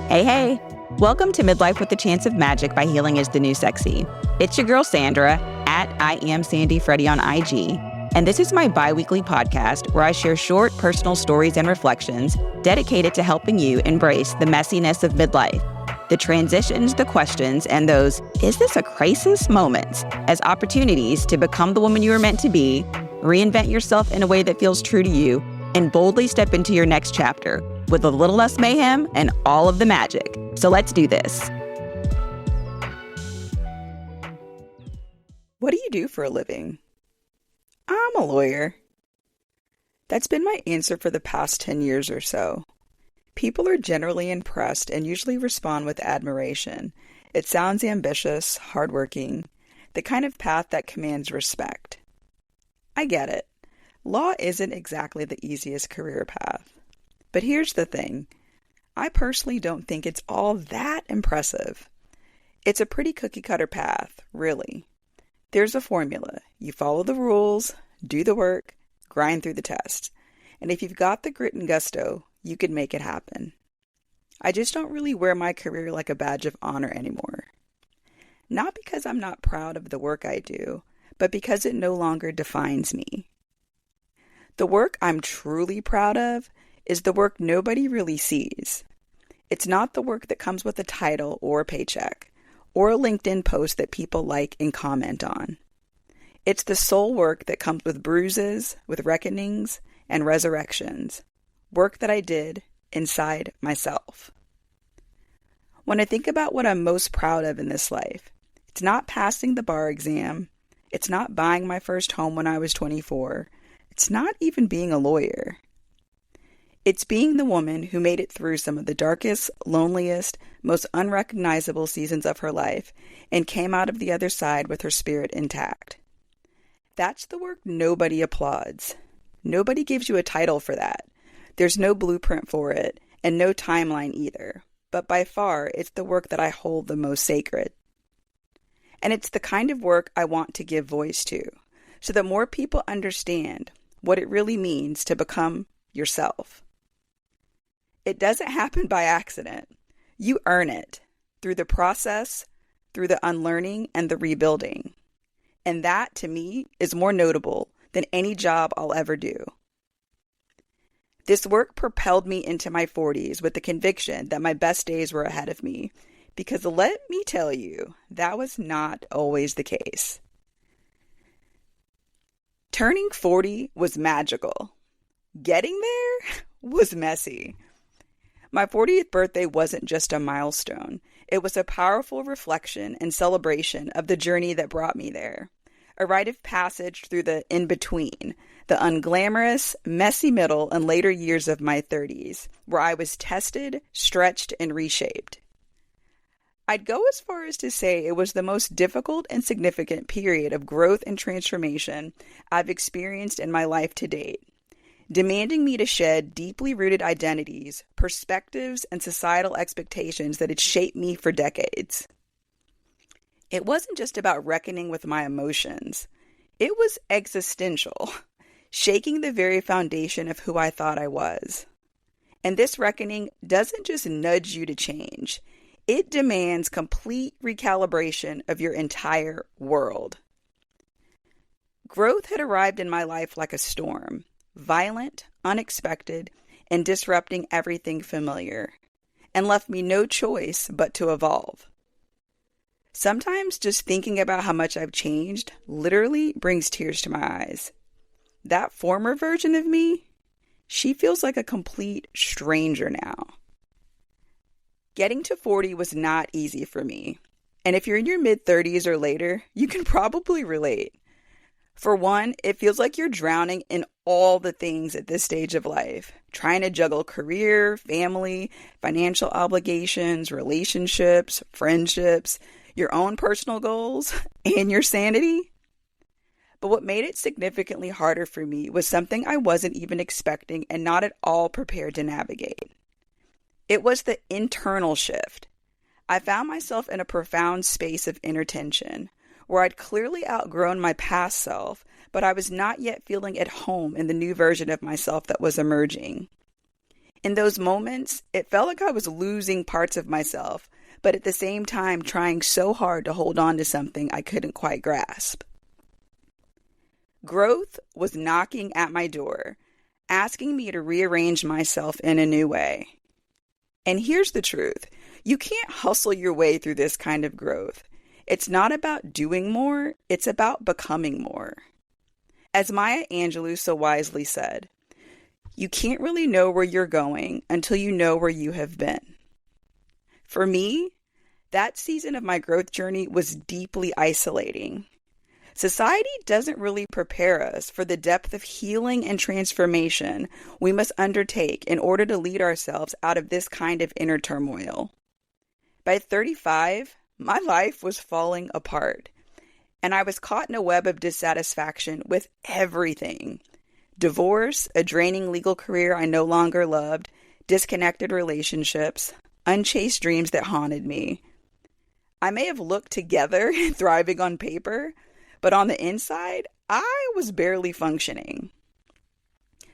Hey. Welcome to Midlife with the Chance of Magic by Healing is the New Sexy. It's your girl, Sandra, at I Am Sandy Freddy on IG. And this is my bi-weekly podcast where I share short personal stories and reflections dedicated to helping you embrace the messiness of midlife, the transitions, the questions, and those, is this a crisis moments, as opportunities to become the woman you were meant to be, reinvent yourself in a way that feels true to you, and boldly step into your next chapter with a little less mayhem and all of the magic. So let's do this. What do you do for a living? I'm a lawyer. That's been my answer for the past 10 years or so. People are generally impressed and usually respond with admiration. It sounds ambitious, hardworking, the kind of path that commands respect. I get it. Law isn't exactly the easiest career path. But here's the thing. I personally don't think it's all that impressive. It's a pretty cookie-cutter path, really. There's a formula. You follow the rules, do the work, grind through the tests. And if you've got the grit and gusto, you can make it happen. I just don't really wear my career like a badge of honor anymore. Not because I'm not proud of the work I do, but because it no longer defines me. The work I'm truly proud of is the work nobody really sees. It's not the work that comes with a title or a paycheck, or a LinkedIn post that people like and comment on. It's the soul work that comes with bruises, with reckonings, and resurrections. Work that I did inside myself. When I think about what I'm most proud of in this life, it's not passing the bar exam. It's not buying my first home when I was 24. It's not even being a lawyer. It's being the woman who made it through some of the darkest, loneliest, most unrecognizable seasons of her life and came out of the other side with her spirit intact. That's the work nobody applauds. Nobody gives you a title for that. There's no blueprint for it and no timeline either. But by far, it's the work that I hold the most sacred. And it's the kind of work I want to give voice to, so that more people understand what it really means to become yourself. It doesn't happen by accident. You earn it through the process, through the unlearning and the rebuilding. And that, to me, is more notable than any job I'll ever do. This work propelled me into my 40s with the conviction that my best days were ahead of me, because let me tell you, that was not always the case. Turning 40 was magical. Getting there was messy. My 40th birthday wasn't just a milestone. It was a powerful reflection and celebration of the journey that brought me there. A rite of passage through the in-between, the unglamorous, messy middle and later years of my 30s, where I was tested, stretched, and reshaped. I'd go as far as to say it was the most difficult and significant period of growth and transformation I've experienced in my life to date, demanding me to shed deeply rooted identities, perspectives, and societal expectations that had shaped me for decades. It wasn't just about reckoning with my emotions. It was existential, shaking the very foundation of who I thought I was. And this reckoning doesn't just nudge you to change. It demands complete recalibration of your entire world. Growth had arrived in my life like a storm, violent, unexpected, and disrupting everything familiar, and left me no choice but to evolve. Sometimes just thinking about how much I've changed literally brings tears to my eyes. That former version of me, she feels like a complete stranger now. Getting to 40 was not easy for me. And if you're in your mid-30s or later, you can probably relate. For one, it feels like you're drowning in all the things at this stage of life, trying to juggle career, family, financial obligations, relationships, friendships, your own personal goals, and your sanity. But what made it significantly harder for me was something I wasn't even expecting and not at all prepared to navigate. It was the internal shift. I found myself in a profound space of inner tension, where I'd clearly outgrown my past self, but I was not yet feeling at home in the new version of myself that was emerging. In those moments, it felt like I was losing parts of myself, but at the same time trying so hard to hold on to something I couldn't quite grasp. Growth was knocking at my door, asking me to rearrange myself in a new way. And here's the truth. You can't hustle your way through this kind of growth. It's not about doing more, it's about becoming more. As Maya Angelou so wisely said, you can't really know where you're going until you know where you have been. For me, that season of my growth journey was deeply isolating. Society doesn't really prepare us for the depth of healing and transformation we must undertake in order to lead ourselves out of this kind of inner turmoil. By 35, my life was falling apart, and I was caught in a web of dissatisfaction with everything. Divorce, a draining legal career I no longer loved, disconnected relationships, unchased dreams that haunted me. I may have looked together and thriving on paper, but on the inside, I was barely functioning.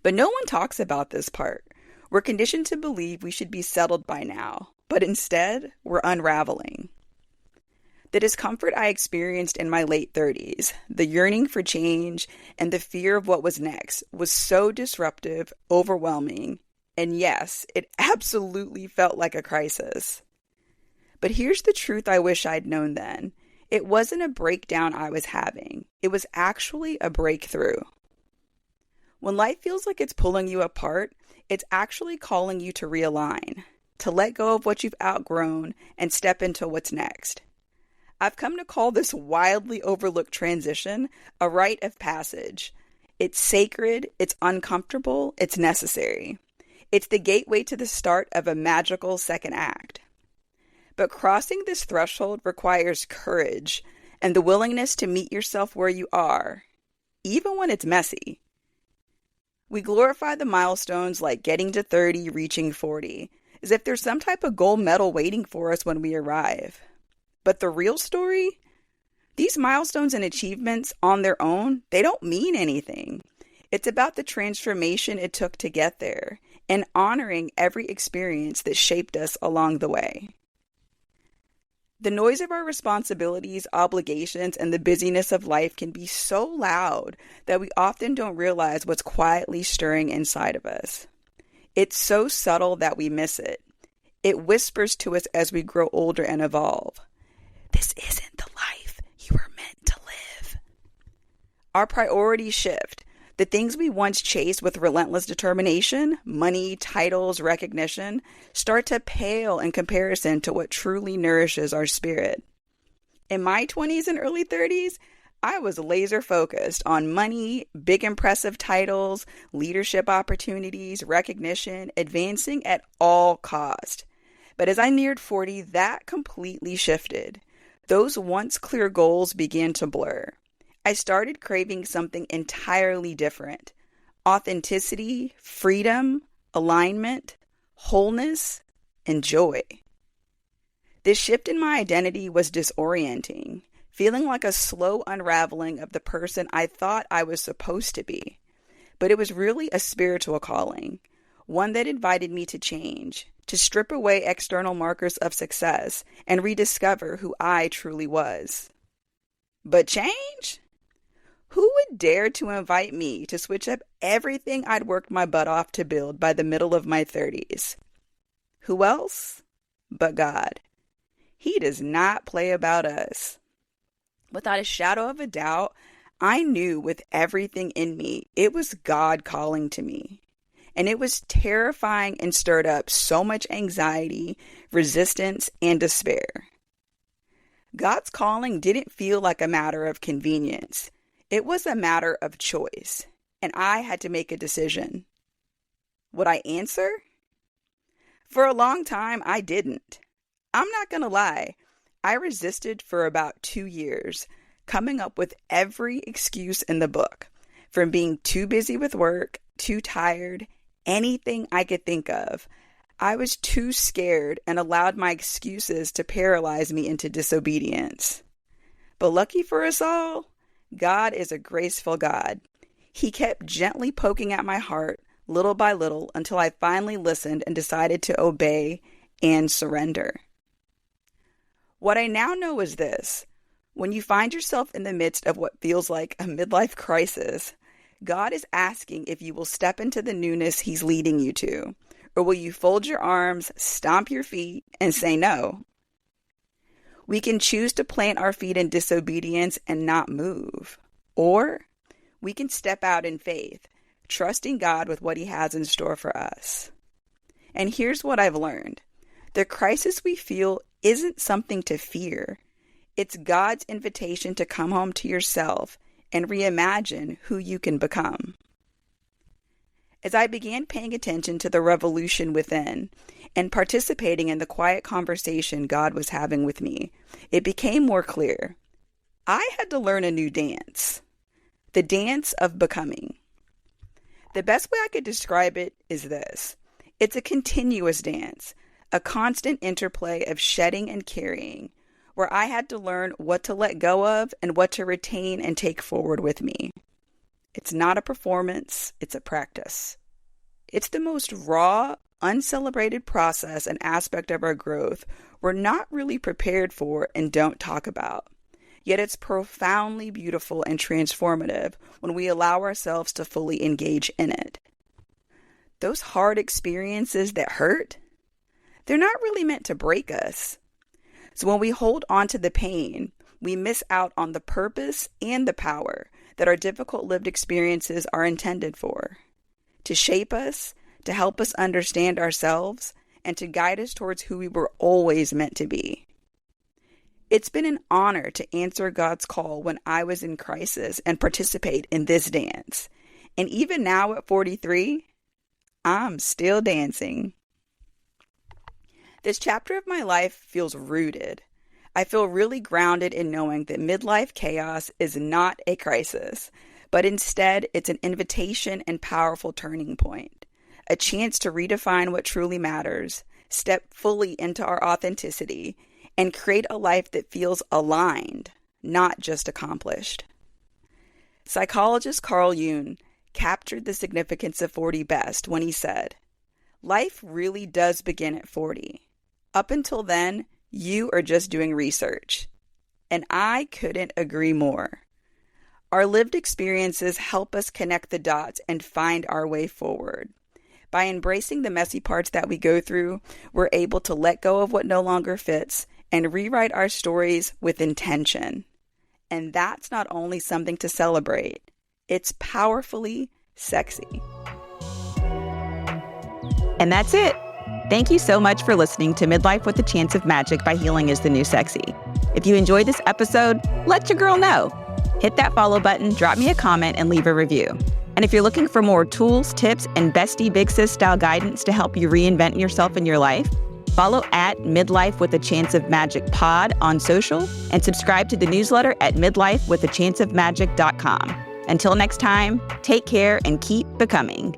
But no one talks about this part. We're conditioned to believe we should be settled by now, but instead, we're unraveling. The discomfort I experienced in my late 30s, the yearning for change, and the fear of what was next was so disruptive, overwhelming, and yes, it absolutely felt like a crisis. But here's the truth I wish I'd known then. It wasn't a breakdown I was having. It was actually a breakthrough. When life feels like it's pulling you apart, it's actually calling you to realign, to let go of what you've outgrown and step into what's next. I've come to call this wildly overlooked transition a rite of passage. It's sacred, it's uncomfortable, it's necessary. It's the gateway to the start of a magical second act. But crossing this threshold requires courage and the willingness to meet yourself where you are, even when it's messy. We glorify the milestones like getting to 30, reaching 40, as if there's some type of gold medal waiting for us when we arrive. But the real story? These milestones and achievements on their own, they don't mean anything. It's about the transformation it took to get there and honoring every experience that shaped us along the way. The noise of our responsibilities, obligations, and the busyness of life can be so loud that we often don't realize what's quietly stirring inside of us. It's so subtle that we miss it. It whispers to us as we grow older and evolve. This isn't the life you were meant to live. Our priorities shift. The things we once chased with relentless determination, money, titles, recognition, start to pale in comparison to what truly nourishes our spirit. In my 20s and early 30s, I was laser focused on money, big impressive titles, leadership opportunities, recognition, advancing at all cost. But as I neared 40, that completely shifted. Those once clear goals began to blur. I started craving something entirely different. Authenticity, freedom, alignment, wholeness, and joy. This shift in my identity was disorienting, feeling like a slow unraveling of the person I thought I was supposed to be. But it was really a spiritual calling, one that invited me to change, to strip away external markers of success and rediscover who I truly was. But change? Who would dare to invite me to switch up everything I'd worked my butt off to build by the middle of my 30s? Who else but God? He does not play about us. Without a shadow of a doubt, I knew with everything in me, it was God calling to me. And it was terrifying and stirred up so much anxiety, resistance, and despair. God's calling didn't feel like a matter of convenience. It was a matter of choice, and I had to make a decision. Would I answer? For a long time, I didn't. I'm not going to lie. I resisted for about 2 years, coming up with every excuse in the book, from being too busy with work, too tired, anything I could think of. I was too scared and allowed my excuses to paralyze me into disobedience. But lucky for us all, God is a graceful God. He kept gently poking at my heart, little by little, until I finally listened and decided to obey and surrender. What I now know is this: when you find yourself in the midst of what feels like a midlife crisis, God is asking if you will step into the newness He's leading you to, or will you fold your arms, stomp your feet, and say no? We can choose to plant our feet in disobedience and not move, or we can step out in faith, trusting God with what He has in store for us. And here's what I've learned: the crisis we feel isn't something to fear. It's God's invitation to come home to yourself and reimagine who you can become. As I began paying attention to the revolution within and participating in the quiet conversation God was having with me, it became more clear. I had to learn a new dance: the dance of becoming. The best way I could describe it is this: it's a continuous dance, a constant interplay of shedding and carrying, where I had to learn what to let go of and what to retain and take forward with me. It's not a performance, it's a practice. It's the most raw, uncelebrated process and aspect of our growth we're not really prepared for and don't talk about. Yet it's profoundly beautiful and transformative when we allow ourselves to fully engage in it. Those hard experiences that hurt, they're not really meant to break us. So when we hold on to the pain, we miss out on the purpose and the power that our difficult lived experiences are intended for: to shape us, to help us understand ourselves, and to guide us towards who we were always meant to be. It's been an honor to answer God's call when I was in crisis and participate in this dance. And even now at 43, I'm still dancing. This chapter of my life feels rooted. I feel really grounded in knowing that midlife chaos is not a crisis, but instead it's an invitation and powerful turning point, a chance to redefine what truly matters, step fully into our authenticity, and create a life that feels aligned, not just accomplished. Psychologist Carl Jung captured the significance of 40 best when he said, "Life really does begin at 40. Up until then, you are just doing research." And I couldn't agree more. Our lived experiences help us connect the dots and find our way forward. By embracing the messy parts that we go through, we're able to let go of what no longer fits and rewrite our stories with intention. And that's not only something to celebrate, it's powerfully sexy. And that's it. Thank you so much for listening to Midlife with a Chance of Magic by Healing is the New Sexy. If you enjoyed this episode, let your girl know. Hit that follow button, drop me a comment, and leave a review. And if you're looking for more tools, tips, and bestie big sis style guidance to help you reinvent yourself in your life, follow at Midlife with a Chance of Magic pod on social and subscribe to the newsletter at midlifewithachanceofmagic.com. Until next time, take care and keep becoming.